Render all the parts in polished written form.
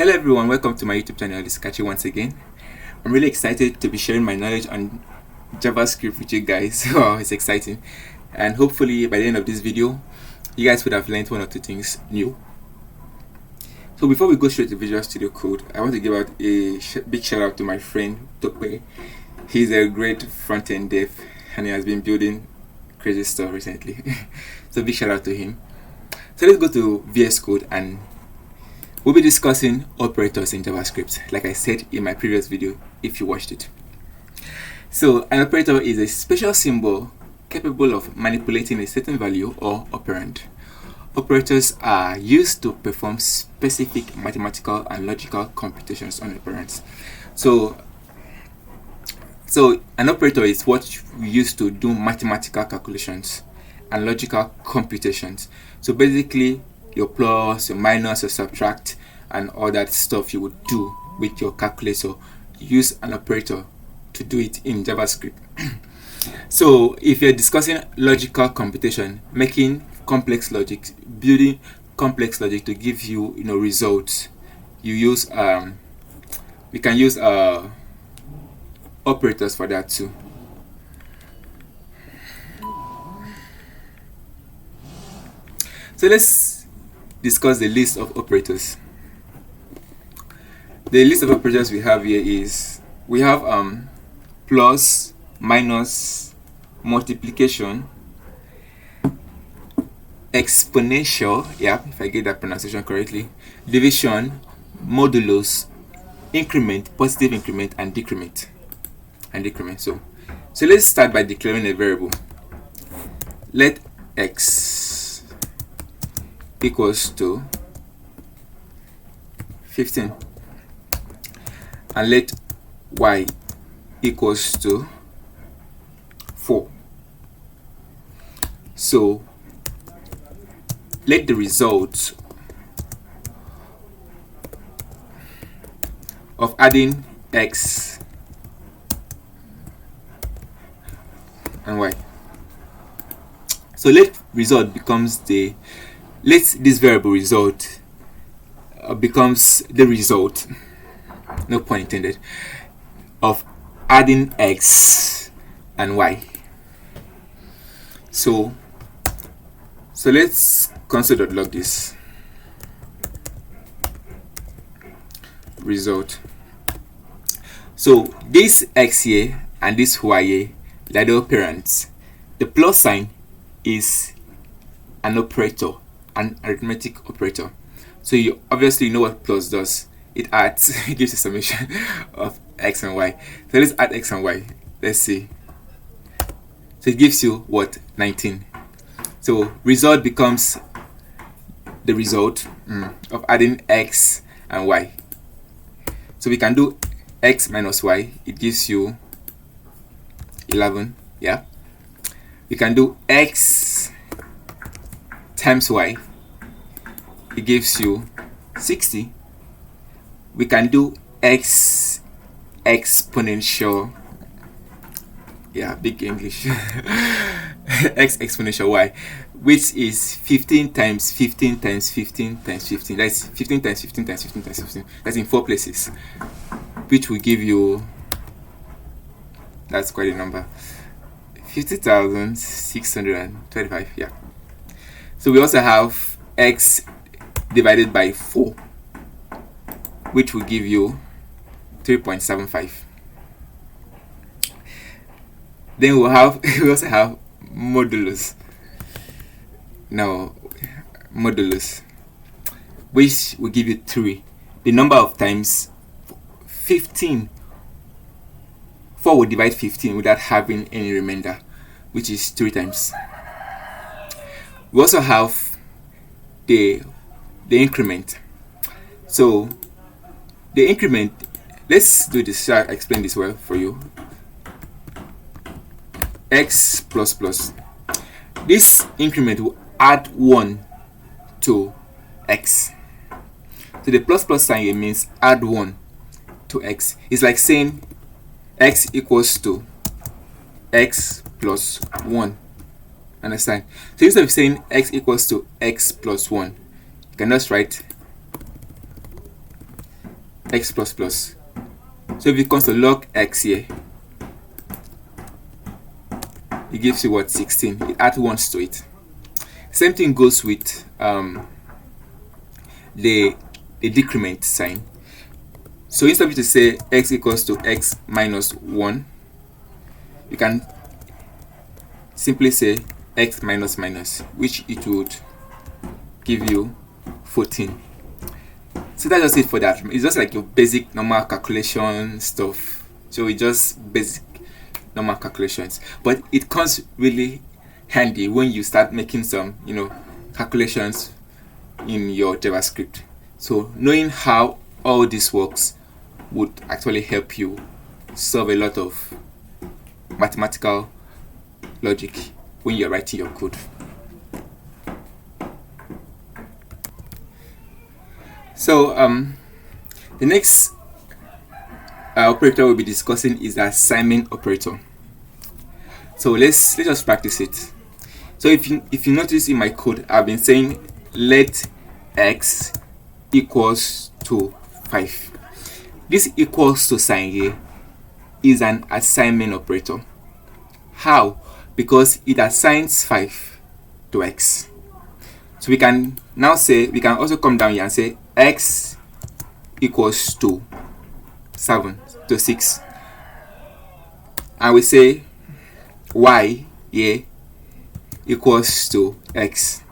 Hello everyone, welcome to my YouTube channel. It's Kachi once again. I'm really excited to be sharing my knowledge on JavaScript with you guys. Wow, it's exciting. And hopefully by the end of this video, you guys would have learned one or two things new. So before we go straight to Visual Studio Code, I want to give out a big shout out to my friend Tope. He's a great front-end dev and he has been building crazy stuff recently. So big shout out to him. So let's go to VS Code and we'll be discussing operators in JavaScript, like I said in my previous video, if you watched it. So an operator is a special symbol capable of manipulating a certain value or operand. Operators are used to perform specific mathematical and logical computations on operands. So an operator is what we use to do mathematical calculations and logical computations. So basically, your plus, your minus, your subtract, and all that stuff you would do with your calculator, use an operator to do it in JavaScript. So if you're discussing logical computation, making complex logic, building complex logic to give you results, you use we can use operators for that too. So let's discuss the list of operators. The list of operators we have here is we have plus, minus, multiplication, exponential, yeah, if I get that pronunciation correctly, division, modulus, increment, positive increment, and decrement. So let's start by declaring a variable. Let x equals to 15 and let y equals to 4. So let the result of adding x and y, so let result becomes the let this variable result becomes the result, no pun intended, of adding x and y. So let's console.log this result. So this x here and this y here, they're the operands. The plus sign is an operator, an arithmetic operator. So you obviously know what plus does. It adds, it gives a summation of x and y. So let's add x and y. Let's see. So it gives you what? 19. So result becomes the result of adding x and y. So we can do x minus y. It gives you 11. Yeah. We can do x times y. It gives you 60. We can do x exponential, yeah, big English, x exponential y, which is 15 times 15 times 15 times 15. That's 15 times 15 times 15 times 15. That's in 4 places, which will give you, that's quite a number, 50,625. Yeah. So we also have x divided by 4, which will give you 3.75. Then we also have modulus. Now, modulus, which will give you 3. The number of times 15. 4 will divide 15 without having any remainder, which is 3 times. We also have the increment. So the increment, let's do this. I'll explain this well for you. X plus plus. This increment will add 1 to x. So the plus plus sign here means add 1 to x. It's like saying x equals to x plus 1. Understand? So instead of saying x equals to x plus 1, you can just write x plus plus. So if it comes to log x here, it gives you what? 16. It adds ones to it. Same thing goes with the decrement sign. So instead of you to say x equals to x minus 1, you can simply say x minus minus, which it would give you 14. So that's just it for that. It's just like your basic normal calculation stuff. So it's just basic normal calculations, but it comes really handy when you start making some calculations in your JavaScript. So knowing how all this works would actually help you solve a lot of mathematical logic when you're writing your code. So the next operator we'll be discussing is the assignment operator. So let's just practice it. So if you notice in my code, I've been saying let x equals to 5. This equals to sign here is an assignment operator. How? Because it assigns 5 to x. So we can now say, we can also come down here and say x equals to 6. And we say y here equals to x.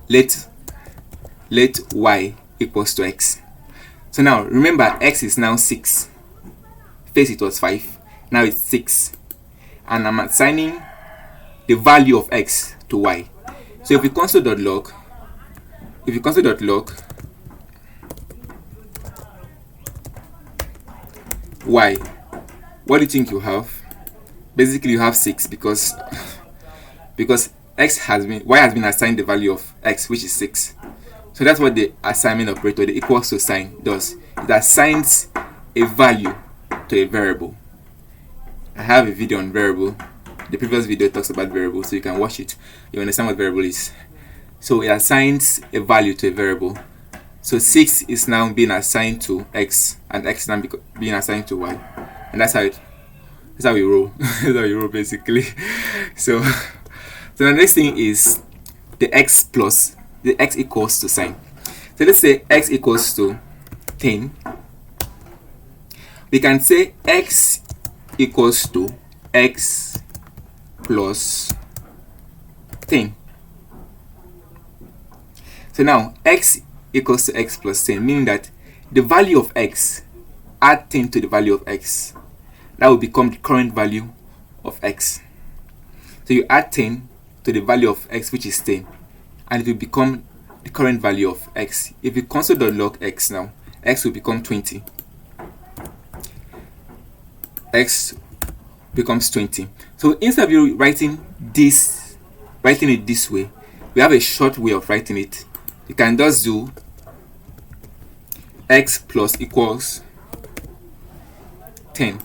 Let y equals to x. So now remember, x is now 6. First it was 5, now it's 6. And I'm assigning the value of x to y. So if we console.log, y, what do you think you have? Basically you have 6 because y has been assigned the value of x, which is 6. So that's what the assignment operator, the equals to sign, does. It assigns a value to a variable. I have a video on variable. The previous video talks about variable, so you can watch it. You understand what variable is. So it assigns a value to a variable. So 6 is now being assigned to x, and x is now being assigned to y, and that's how we roll. That's how we roll basically. So the next thing is the x equals to sign. So let's say x equals to 10. We can say x equals to x plus 10. So now x equals to x plus 10, meaning that the value of x, add 10 to the value of x, that will become the current value of x. So you add 10 to the value of x, which is 10, and it will become the current value of x. If you console.log x now, x will become 20. X becomes 20. So instead of you writing it this way, we have a short way of writing it. You can just do x plus equals 10.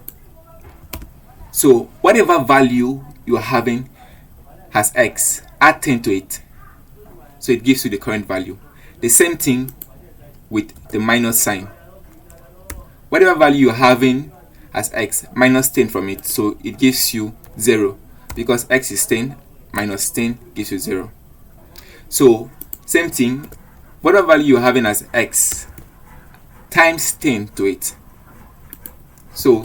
So whatever value you are having has x, add 10 to it, so it gives you the current value. The same thing with the minus sign. Whatever value you're having has x, minus 10 from it, so it gives you 0, because x is 10 minus 10 gives you 0. So same thing, whatever value you're having as x, times 10 to it, so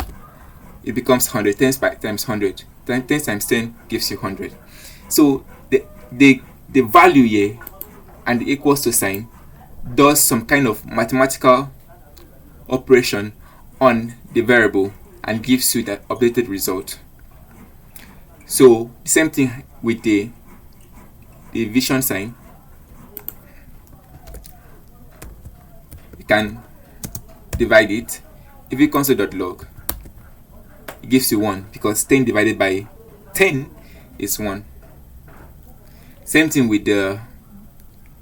it becomes 100. 10 times 100, 10 times 10 gives you 100. So the value here and the equals to sign does some kind of mathematical operation on the variable and gives you that updated result. So the same thing with the division sign. You can divide it. If you console.log, it gives you 1, because 10 divided by 10 is 1. Same thing with the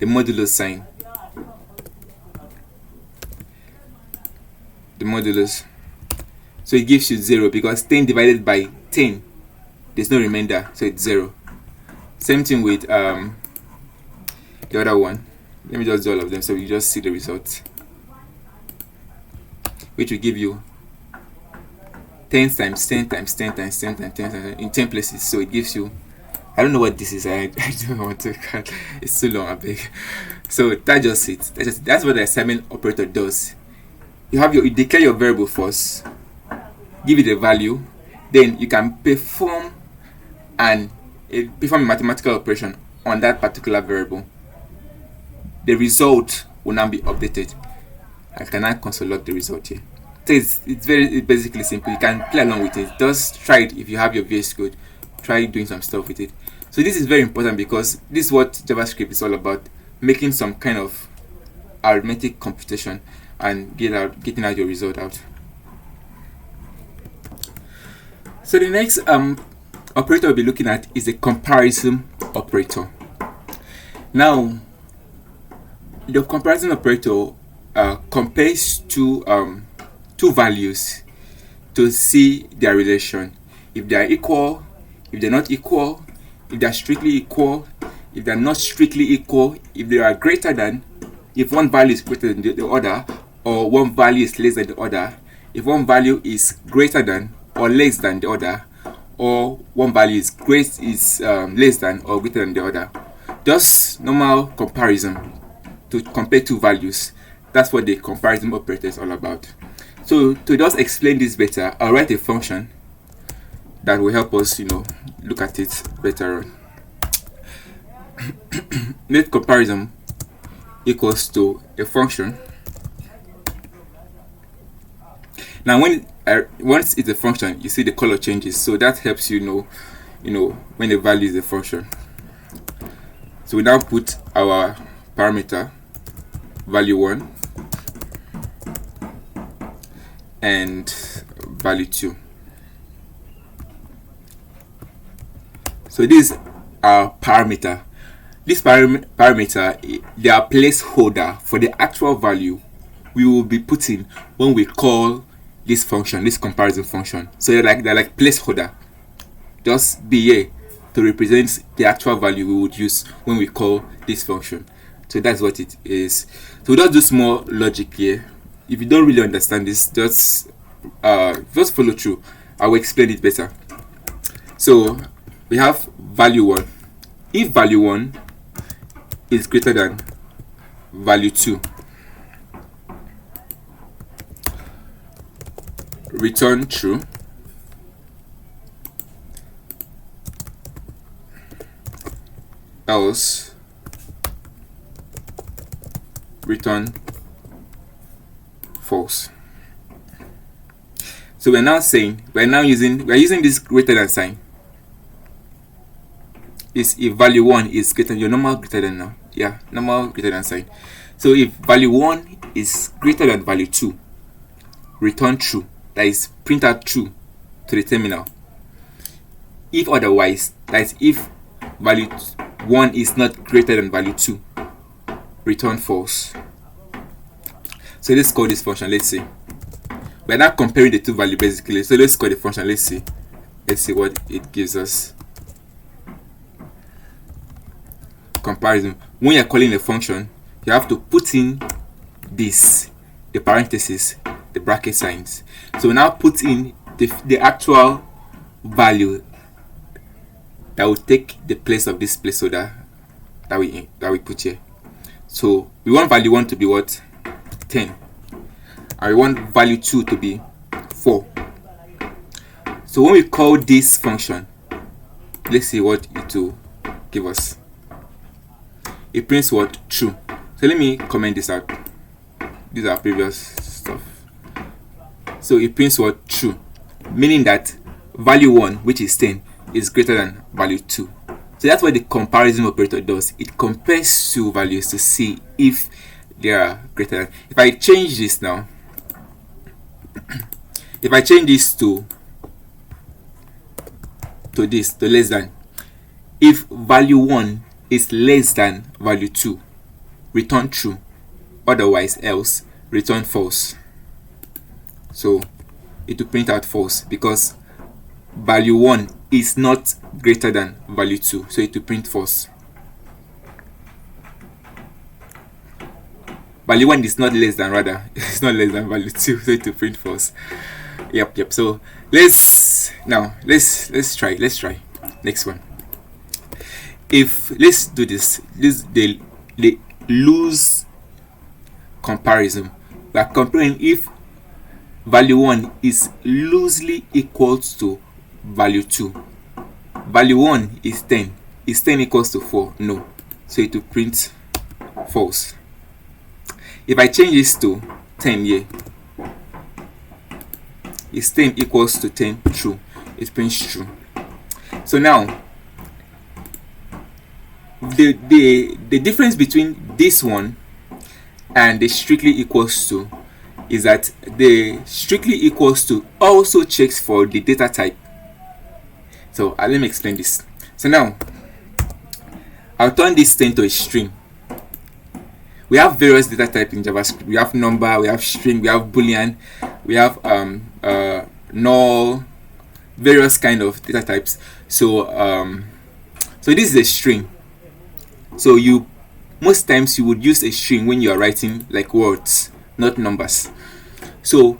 modulus sign. The modulus, so it gives you 0, because 10 divided by 10, there's no remainder, so it's 0. Same thing with the other one. Let me just do all of them so you just see the results. which will give you 10 times 10 times 10 times 10 times 10 times in 10 places. So it gives you, I don't know what this is. I don't want to. It's too long, I beg. So that's just it. That's what the assignment operator does. You declare your variable first, give it a value, then you can perform a mathematical operation on that particular variable. The result will now be updated. I can now console log the result here. So it's basically simple. You can play along with it. Just try it if you have your VS Code. Try doing some stuff with it. So this is very important because this is what JavaScript is all about: making some kind of arithmetic computation and getting out your result out. So the next operator we'll be looking at is a comparison operator. Now, the comparison operator compares two values to see their relation. If they are equal, if they're not equal, if they're strictly equal, if they're not strictly equal, if they are greater than, if one value is greater than the other, or one value is less than the other, if one value is greater than or less than the other, or one value is less than or greater than the other. Just normal comparison to compare two values. That's what the comparison operator is all about. So to just explain this better, I'll write a function that will help us, look at it better on. Make comparison equals to a function. Now once it's a function, you see the color changes, so that helps you know when the value is a function. So we now put our parameter value 1 and value 2. So this is our parameter. This parameter, they are placeholder for the actual value we will be putting when we call this function, this comparison function. So they're like placeholder. Just be here to represent the actual value we would use when we call this function. So that's what it is. So we'll just do small logic here. If you don't really understand this, just follow through. I will explain it better. So we have value 1. If value 1 is greater than value 2, return true. Else return false. So we're using this greater than sign. Is if value 1 is greater than your normal greater than now. Yeah, normal greater than sign. So if value 1 is greater than value 2, return true. That is, print out true to the terminal. If otherwise, that is, if value 1 is not greater than value 2, return false. So let's call this function. Let's see. We're not comparing the two values basically. So let's call the function. Let's see what it gives us. Comparison. When you're calling a function, you have to put in this, the parentheses, the bracket signs. So we now put in the actual value that will take the place of this placeholder that we put here. So we want value 1 to be what? 10. And we want value 2 to be 4. So when we call this function, let's see what it will give us. It prints what? True. So let me comment this out. These are previous stuff. So it prints what? True. Meaning that value 1, which is 10, is greater than value 2. So that's what the comparison operator does. It compares two values to see if they are greater than. If I change this now, if I change this to less than, if value 1 is less than value 2, return true. Otherwise, else, return false. So it will print out false because value 1 is not greater than value 2, so it will print false. value 1 is not less than, rather it's not less than value 2, so to print false. Yep. So let's try next one. If let's do this the loose comparison. We are comparing if value 1 is loosely equals to value 2. Value 1 is 10. Is 10 equals to 4? No. So it will print false. If I change this to 10 here, is 10 equals to 10? True. It prints true. So now the difference between this one and the strictly equals to is that the strictly equals to also checks for the data type. So let me explain this. So now I'll turn this 10 to a string. We have various data types in JavaScript. We have number, we have string, we have boolean, we have null, various kind of data types. So so this is a string. So most times you would use a string when you are writing like words, not numbers. So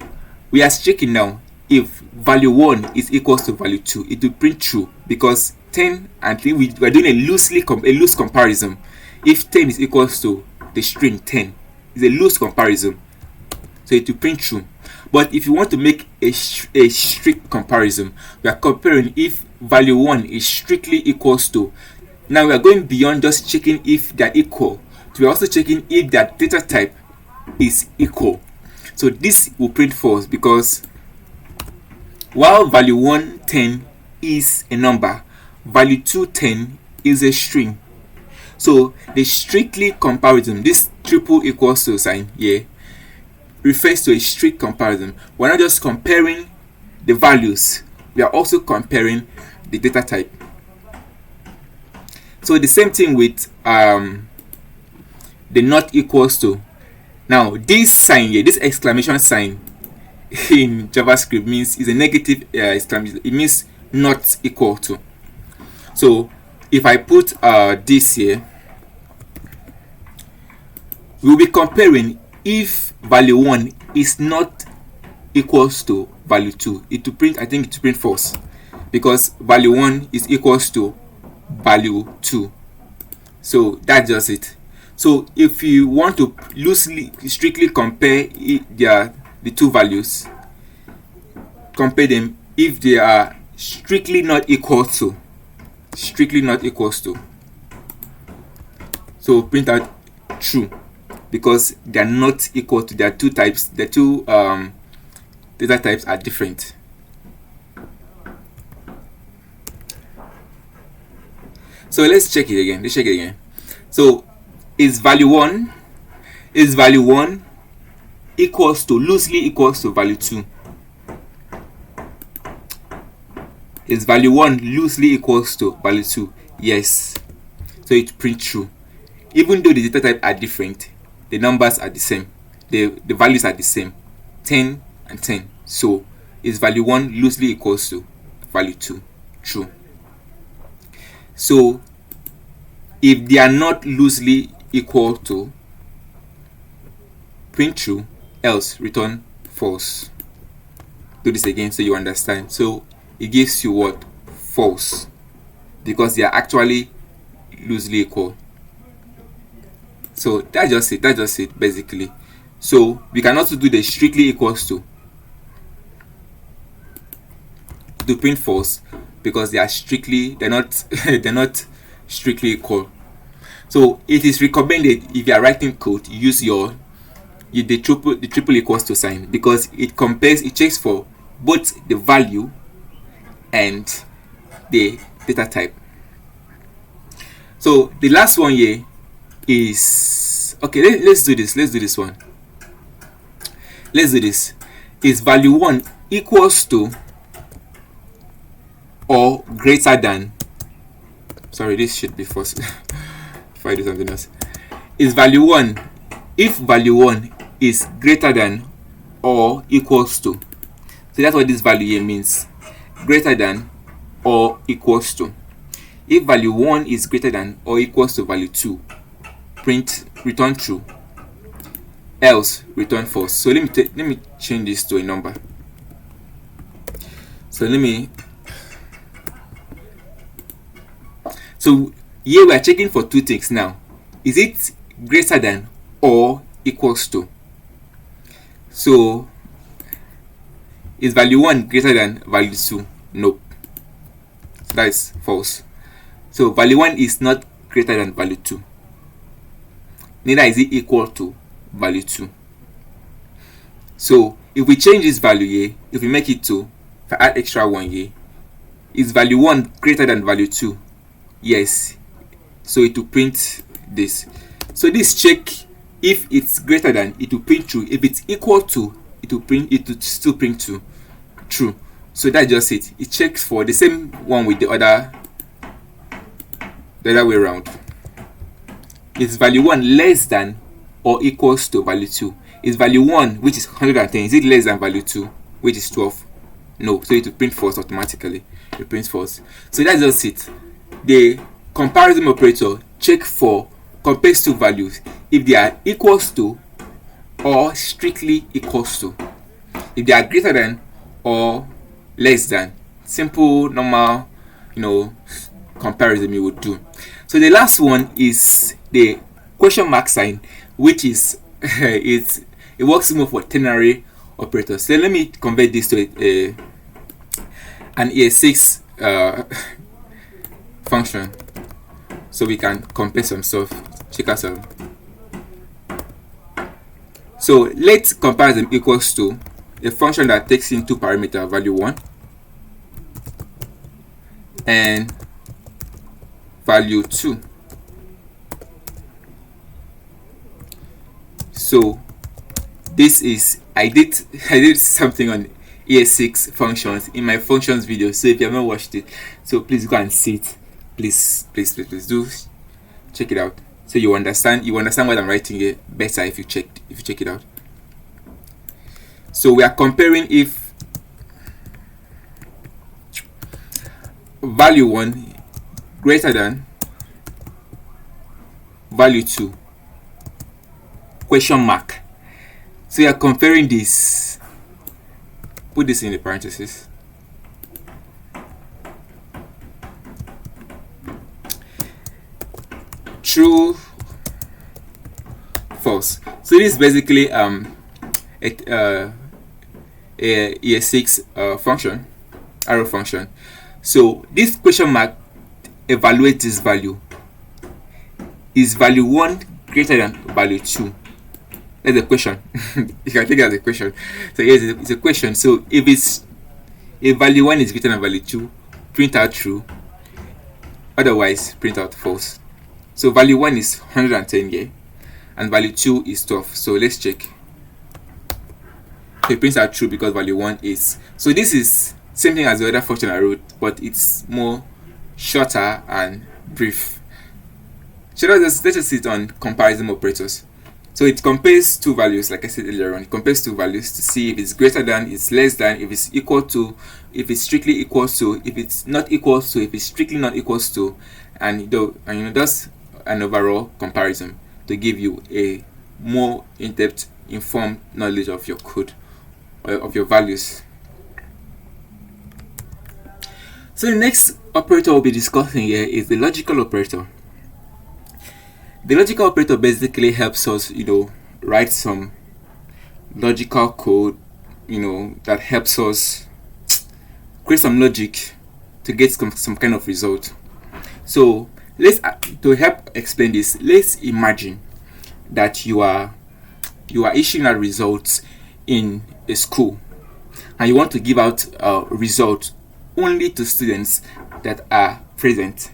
we are checking now if value 1 is equals to value 2, it will print true, because 10 and 3, we are doing a loose comparison. If 10 is equals to the string 10, is a loose comparison, so it will print true. But if you want to make a strict comparison, we are comparing if value 1 is strictly equals to. Now we are going beyond just checking if they are equal. We are also checking if their data type is equal. So this will print false, because while value 1 10 is a number, value 2 10 is a string. So the strictly comparison, this triple equals to sign here, refers to a strict comparison. We're not just comparing the values, we are also comparing the data type. So the same thing with the not equals to. Now this sign here, this exclamation sign in JavaScript means is a negative exclamation. It means not equal to. So if I put this here, we'll be comparing if value 1 is not equals to value 2. It will print, I think it will print false, because value 1 is equals to value 2. So that's just it. So if you want to strictly compare the two values, compare them if they are strictly not equal to. So print out true, because they are not equal to. There are two types. The two data types are different. So let's check it again. So is value 1 equals to, loosely equals to value 2? Is value 1 loosely equals to value 2? Yes. So it prints true. Even though the data type are different, the numbers are the same. The values are the same. 10 and 10. So is value 1 loosely equals to value 2? True. So if they are not loosely equal to, print true, else return false. Do this again so you understand. So it gives you what? False, because they are actually loosely equal. So that's just it basically. So we can also do the strictly equals to print false, because they're not they're not strictly equal. So it is recommended, if you are writing code, use the triple equals to sign, because it checks for both the value and the data type. So the last one here is, okay, let's do this one. Let's do this. Is value 1 equals to or greater than, sorry, this should be false. If I do something else, is value 1, if value 1 is greater than or equals to, so that's what this value here means, greater than or equals to. If value 1 is greater than or equals to value 2, return true. else return false. So let me change this to a number. So here we are checking for two things now. Is it greater than or equals to? So is value 1 greater than value 2? Nope. That is false. So value 1 is not greater than value 2. Neither is it equal to value 2. So if we change this value here, if we make it 2, if I add extra 1 here, is value 1 greater than value 2? Yes. So it will print this. So this check if it's greater than, it will print true. If it's equal to, it will still print true. So that's just it. It checks for the same one with the other way around. Is value 1 less than or equals to value 2? Is value 1, which is 110, is it less than value 2, which is 12? No. So it will print false automatically. It prints false. So that's just it. The comparison operator check for compares two values if they are equals to or strictly equals to. If they are greater than or less than, simple normal comparison you would do. So the last one is the question mark sign, which is it works more for ternary operators. So let me convert this to an ES6 function so we can compare some stuff. Check out some. So let comparison equals to a function that takes in two parameters, value 1 and value 2. So this is I did something on ES6 functions in my functions video. So if you haven't watched it, so please go and see it. Please do check it out, so you understand what I'm writing here better if you check it out. So we are comparing if value 1 greater than value 2 question mark. So we are comparing this. Put this in the parentheses. True, false. So this is basically a ES6 function, arrow function. So this question mark evaluates this value. Is value 1 greater than value 2? That's a question. You can take it as a question. So yes, it's a question. So if value 1 is greater than value 2, print out true. Otherwise, print out false. So value 1 is 110 here, and value 2 is 12. So let's check. So it prints out true because value 1 is. So this is same thing as the other function I wrote, but it's more shorter and brief. So let's just see it on comparison operators. So it compares two values, like I said earlier on. It compares two values to see if it's greater than, it's less than, if it's equal to, if it's strictly equals to, if it's not equals to, if it's strictly not equals to, and that's an overall comparison to give you a more in-depth, informed knowledge of your code, of your values. So the next operator we'll be discussing here is the logical operator. The logical operator basically helps us, write some logical code, that helps us create some logic to get some kind of result. So to help explain this, let's imagine that you are issuing out results in a school, and you want to give out results only to students that are present.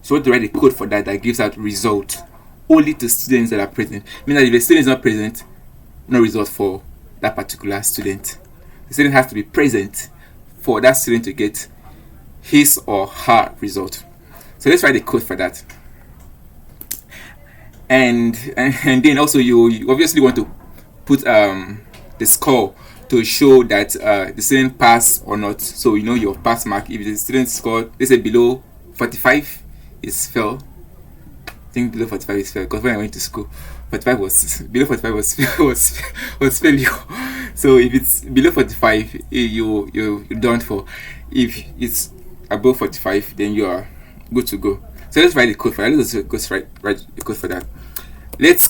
So you want to write a code for that gives out result only to students that are present. Meaning that if a student is not present, no result for that particular student. The student has to be present for that student to get his or her result. So let's write the code for that. And then also you obviously want to put the score to show that the student passed or not. So your pass mark. If the student scored, let's say below 45, is fail. I think below 45 is fail, because when I went to school, 45 was below 45 was failure. So if it's below 45, you're done for. If it's above 45, then you are good to go. So let's write the code for that. Let's just write the code for that. Let's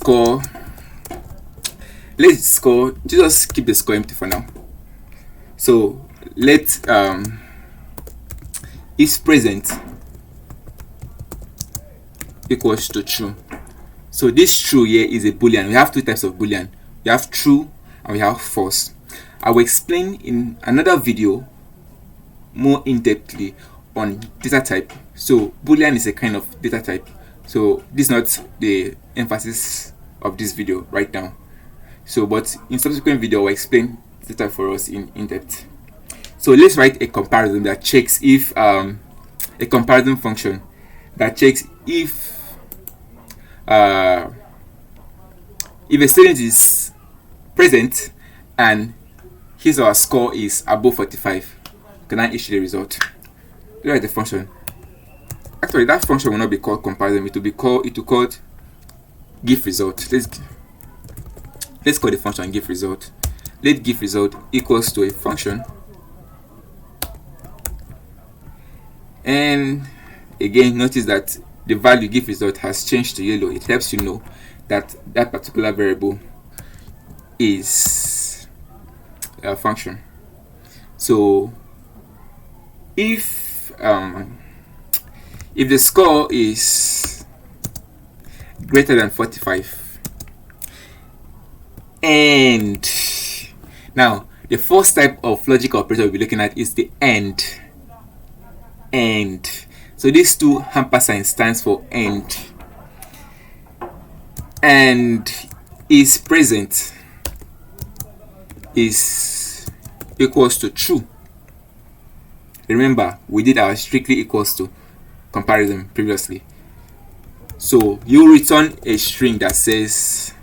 just keep the score empty for now. So let if present equals to true. So this true here is a boolean. We have two types of boolean. We have true and we have false. I will explain in another video more in-depthly on data type. So boolean is a kind of data type. So this is not the emphasis of this video right now. So but in subsequent video I will explain data for us in depth. So let's write a comparison that checks if a comparison function that checks if a student is present and his or her score is above 45, can I issue the result? Let's write the function. Actually, that function will not be called comparison. It will be called give result. Let's call the function give result. Let give result equals to a function, and again notice that the value give result has changed to yellow. It helps you know that that particular variable is a function. So if the score is greater than 45, and now the first type of logical operator we'll be looking at is the AND. So these two ampersand stands for AND. And is present is equals to true. Remember, we did our strictly equals to comparison previously. So you return a string that says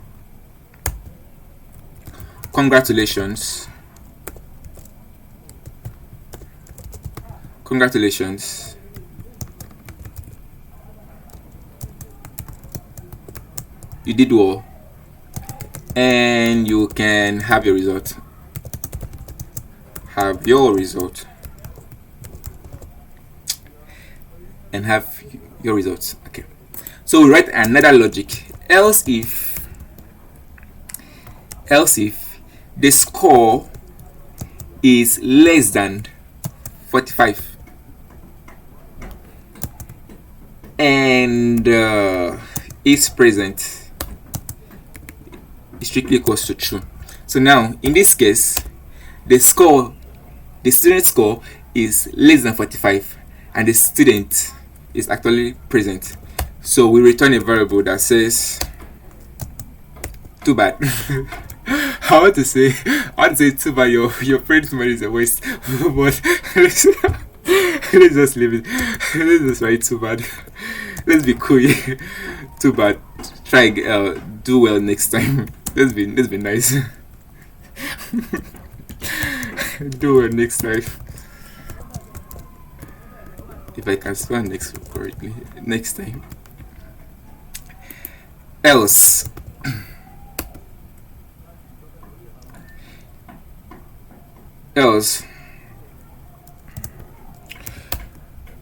congratulations. You did well, and you can have your result. Okay, so we write another logic. Else if the score is less than 45 and is present, is strictly equals to true. So now in this case, the student score is less than 45 and the student is actually present. So we return a variable that says too bad. I want to say too bad, your friend's money is a waste. But let's just leave it. Let's just write too bad. Let's be cool. Too bad. Try do well next time. Let's be nice. Do well next time. If I can spell next correctly. Next time. Else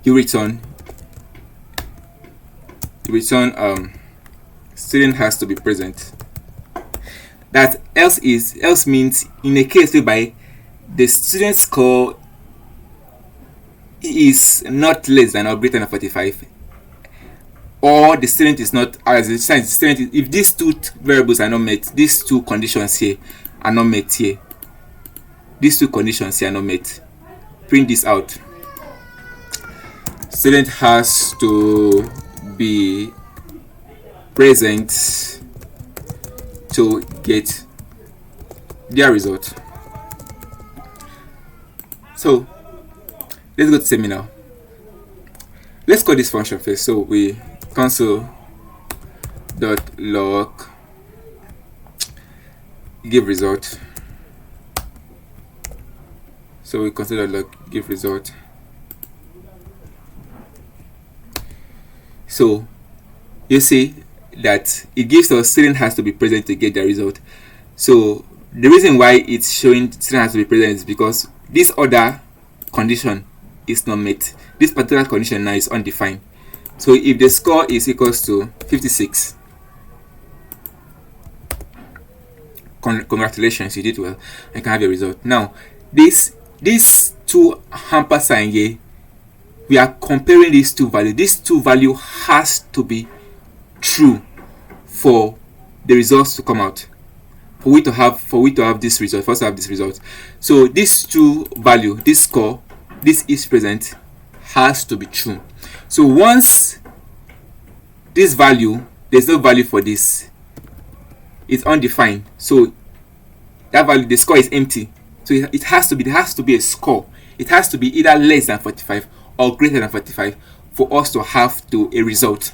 you return student has to be present. That else means in a case whereby the student score is not less than or greater than 45, or the student is not, as a student, if these two variables are not met, these two conditions here are not met here, these two conditions here are not met, print this out. Student has to be present to get their result. So let's go to terminal. Let's call this function first. So we console.log give result. So we console.log give result. So you see that it gives us student has to be present to get the result. So the reason why it's showing student has to be present is because this other condition is not met. This particular condition now is undefined. So if the score is equals to 56, congratulations, you did well, I can have your result. Now these two ampersand here, we are comparing these two values. This two value has to be true for the results to come out, for we to have this result, for us to have this result. So this two value, this score, this is present, has to be true. So once this value, there's no value for this, it's undefined, so that value, the score is empty. So it has to be a score. It has to be either less than 45 or greater than 45 for us to have a result.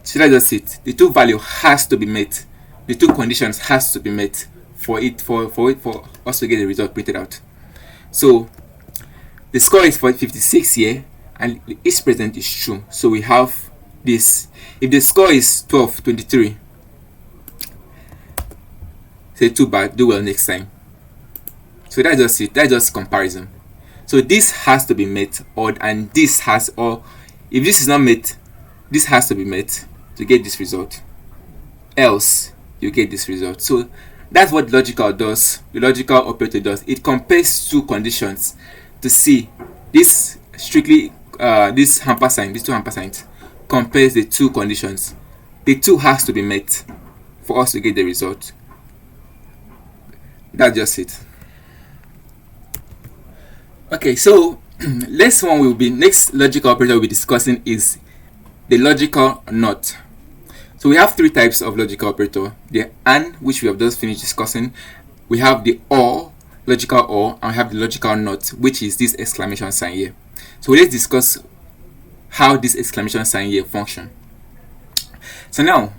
So that's just it. The two value has to be met. The two conditions has to be met for us to get the result printed out. So the score is for 56 here, and each present is true. So we have this. If the score is 12, 23, say too bad, do well next time. So that's just it. That's just comparison. So this has to be met, and this has, or if this is not met, this has to be met to get this result. Else you get this result. So that's what logical does. The logical operator does. It compares two conditions to see this strictly. This ampersand, these two ampersands, compares the two conditions. The two has to be met for us to get the result. That's just it. Okay, so next logical operator we'll be discussing is the logical NOT. So we have three types of logical operator: the AND, which we have just finished discussing. We have the OR, logical OR, and we have the logical NOT, which is this exclamation sign here. So let's discuss how this exclamation sign here function. So now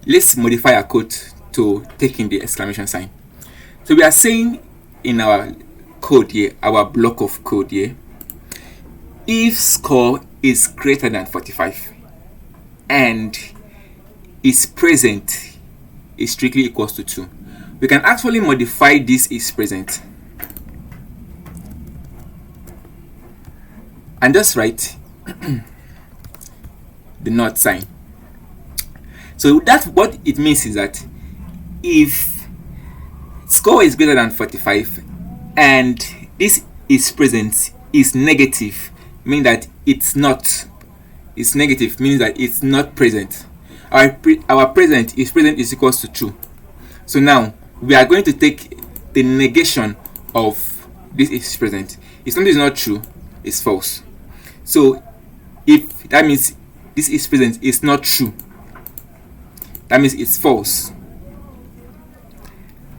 let's modify our code to take in the exclamation sign. So we are saying in our code here, our block of code here, if score is greater than 45 and is present is strictly equals to 2, we can actually modify this is present and just write the not sign. So that's what it means, is that if score is greater than 45 and this is present is negative, meaning that it's not, it's negative, meaning that it's not present. Our present is equals to 2. So now we are going to take the negation of this is present. If something is not true, it's false. So if that means this is present is not true, that means it's false.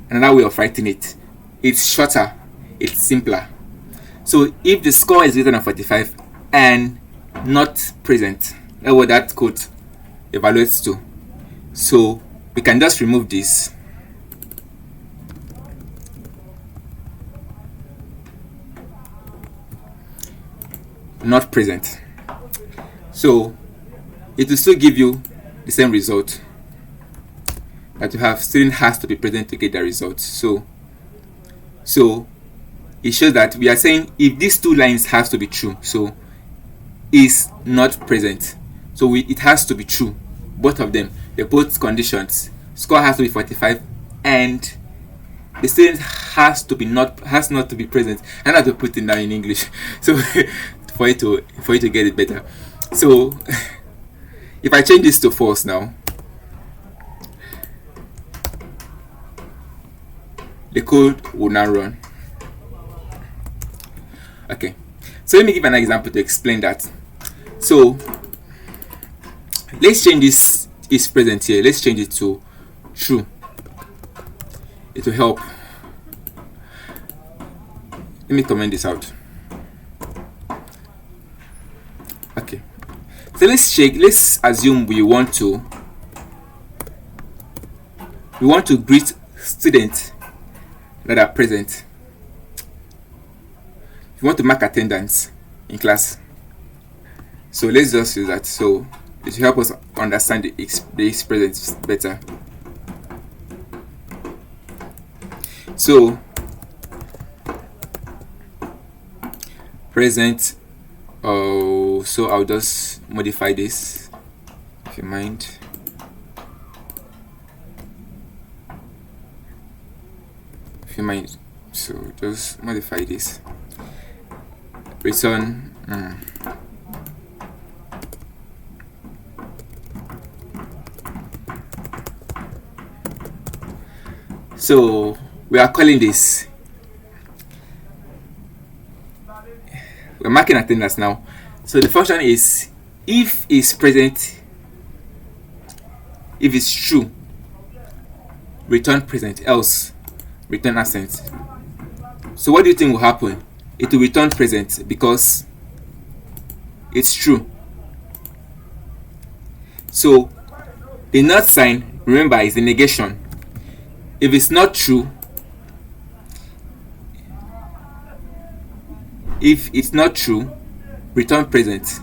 Another way of writing it, it's shorter, it's simpler. So if the score is greater than 45 and not present, that's what that code evaluates to. So we can just remove this. Not present. So it will still give you the same result that you have. Student has to be present to get the result. So it shows that we are saying if these two lines has to be true, so is not present, so it has to be true, both of them, the both conditions. Score has to be 45 and the student has not to be present. I have to put it down in English so for you to get it better. So if I change this to false now, the code will now run. Okay, so let me give an example to explain that. So let's change this is present here, let's change it to true. It will help. Let me comment this out. Okay, so let's assume we want to greet students that are present. You want to mark attendance in class, so let's just use that. So it will help us understand the if present better. So present, so I'll just modify this, if you mind. So just modify this. Return so we are calling this, we're marking attendance now. So the function is if is present, if it's true, return present, else return absent. So what do you think will happen? It will return present because it's true. So the not sign, remember, is the negation. If it's not true, return present.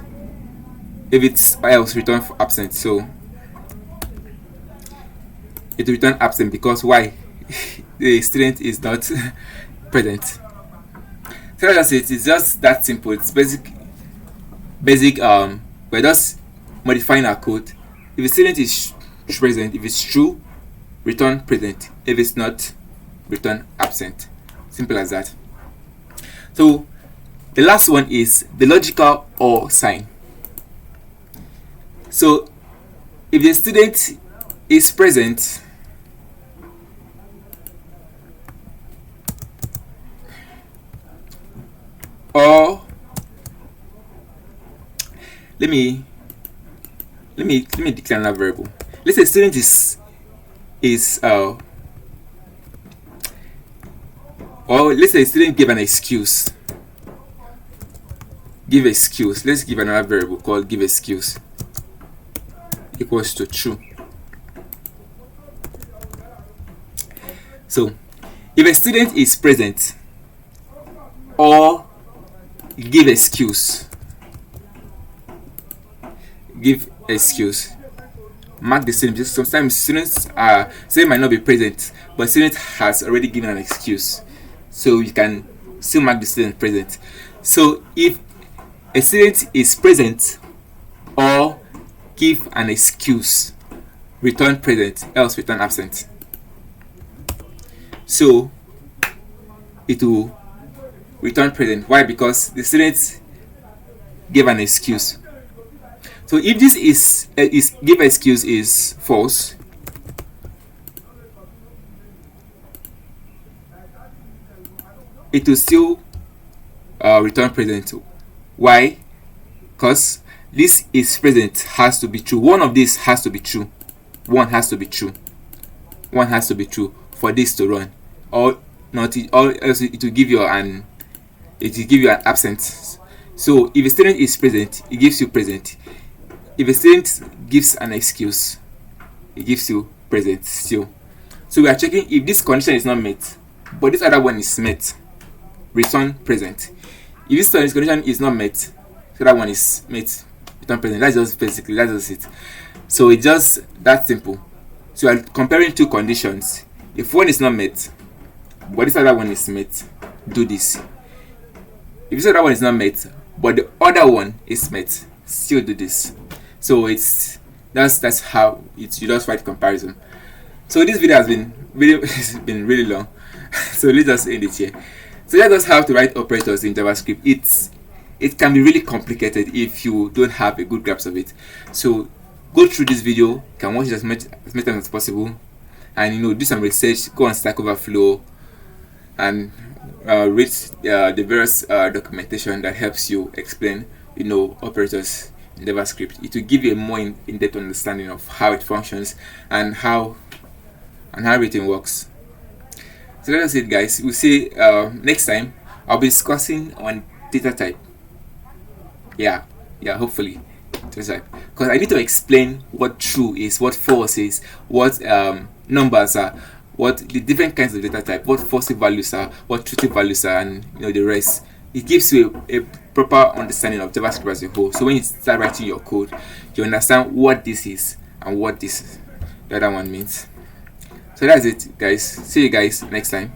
If it's else, return absent. So it will return absent because why? The student is not present. So that's it. It's just that simple. It's basic. We're just modifying our code. If the student is present, if it's true, return present. If it's not, return absent. Simple as that. So the last one is the logical or sign. So if the student is present, or let me declare another variable. Let's say student is or let's say student give an excuse. Give excuse. Let's give another variable called give excuse equals to true. So if a student is present or give excuse, mark the student. Because sometimes students might not be present, but student has already given an excuse, so you can still mark the student present. So if a student is present or give an excuse, return present, else return absent. So it will return present. Why? Because the student gave an excuse. So if this is give excuse is false, it will still return present. Why? Because this is present has to be true. One of these has to be true. One has to be true for this to run, or not. Or else it will give you an absent. So if a student is present, it gives you present. If a student gives an excuse, it gives you present still. So we are checking if this condition is not met, but this other one is met, return present. If this condition is not met, the other one is met, return present. That's just it. So it's just that simple. So we are comparing two conditions. If one is not met, but this other one is met, do this. If this other one is not met, but the other one is met, still do this. So that's how you just write comparison. So this video has been really long. So let's just end it here. So that's just how to write operators in JavaScript. It can be really complicated if you don't have a good grasp of it. So go through this video, you can watch it as many times as possible, and do some research. Go on Stack Overflow and read the various documentation that helps you explain operators in JavaScript. It will give you a more in-depth understanding of how it functions and how everything works. So that's it, guys. We'll see next time. I'll be discussing on data type. Yeah, hopefully data type, because I need to explain what true is, what false is, what numbers are, what the different kinds of data type, what false values are, what truth values are, and the rest. it gives you a proper understanding of JavaScript as a whole. So when you start writing your code, you understand what this is and what this the other one means. So that's it, guys. See you guys next time.